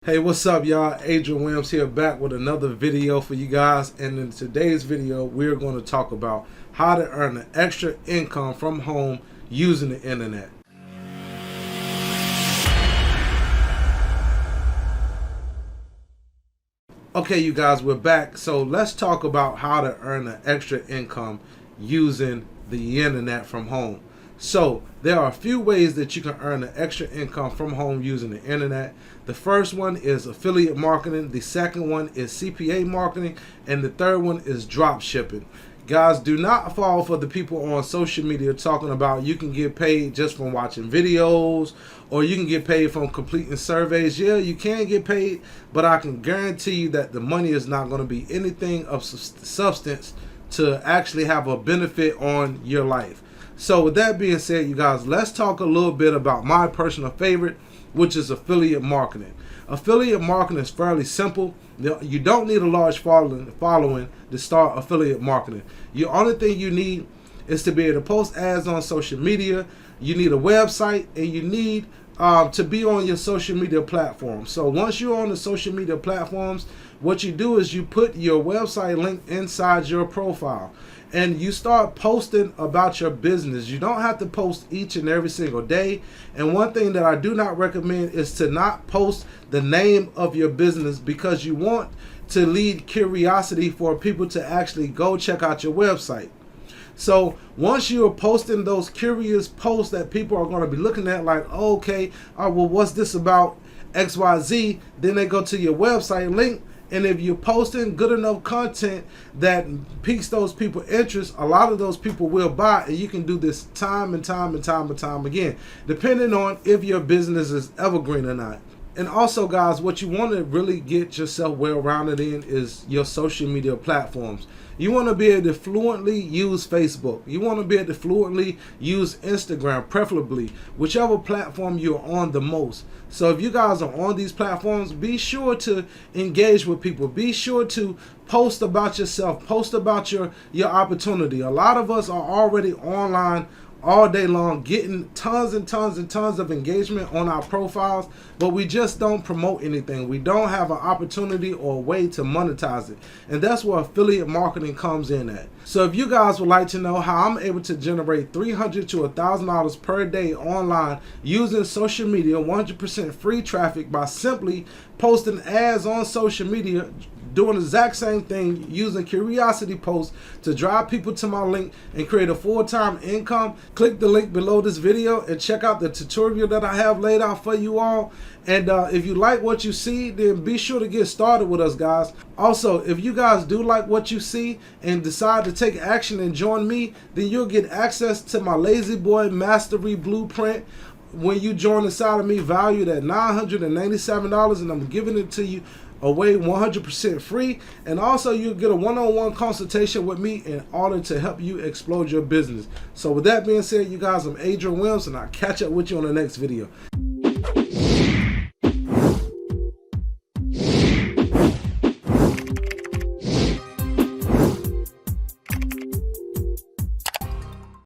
Hey, what's up, y'all? Adrian Williams here, back with another video for you guys. And in today's video, we're going to talk about how to earn an extra income from home using the internet. Okay, you guys, we're back. So let's talk about how to earn an extra income using the internet from home. So there are a few ways that you can earn an extra income from home using the internet. The first one is affiliate marketing. The second one is CPA marketing. And the third one is drop shipping. Guys, do not fall for the people on social media talking about you can get paid just from watching videos or you can get paid from completing surveys. Yeah, you can get paid, but I can guarantee you that the money is not going to be anything of substance to actually have a benefit on your life. So with that being said, you guys, let's talk a little bit about my personal favorite, which is affiliate marketing. Affiliate marketing is fairly simple. You don't need a large following to start affiliate marketing. The only thing you need is to be able to post ads on social media. You need a website, and you need to be on your social media platforms. So once you're on the social media platforms, what you do is you put your website link inside your profile and you start posting about your business. You don't have to post each and every single day. And one thing that I do not recommend is to not post the name of your business, because you want to lead curiosity for people to actually go check out your website. So once you're posting those curious posts that people are going to be looking at, like, oh, okay, well, what's this about XYZ? Then they go to your website link. And if you're posting good enough content that piques those people's interest, a lot of those people will buy. And you can do this time and time again, depending on if your business is evergreen or not. And also, guys, what you want to really get yourself well-rounded in is your social media platforms. You want to be able to fluently use Facebook. You want to be able to fluently use Instagram, preferably, whichever platform you're on the most. So if you guys are on these platforms, be sure to engage with people. Be sure to post about yourself. Post about your opportunity. A lot of us are already online all day long, getting tons and tons of engagement on our profiles, but we just don't promote anything. We don't have an opportunity or a way to monetize it, and that's where affiliate marketing comes in at. So if you guys would like to know how I'm able to generate $300 to $1,000 per day online using social media, 100% free traffic, by simply posting ads on social media, doing the exact same thing, using curiosity posts to drive people to my link and create a full-time income, click the link below this video and check out the tutorial that I have laid out for you all. And if you like what you see, then be sure to get started with us, guys. Also, if you guys do like what you see and decide to take action and join me, then you'll get access to my Lazy Boy Mastery Blueprint when you join inside of me, valued at $997, and I'm giving it to you away 100% free. And also, you'll get a one-on-one consultation with me in order to help you explode your business. So with that being said, you guys, I'm Adrian Williams, and I'll catch up with you on the next video.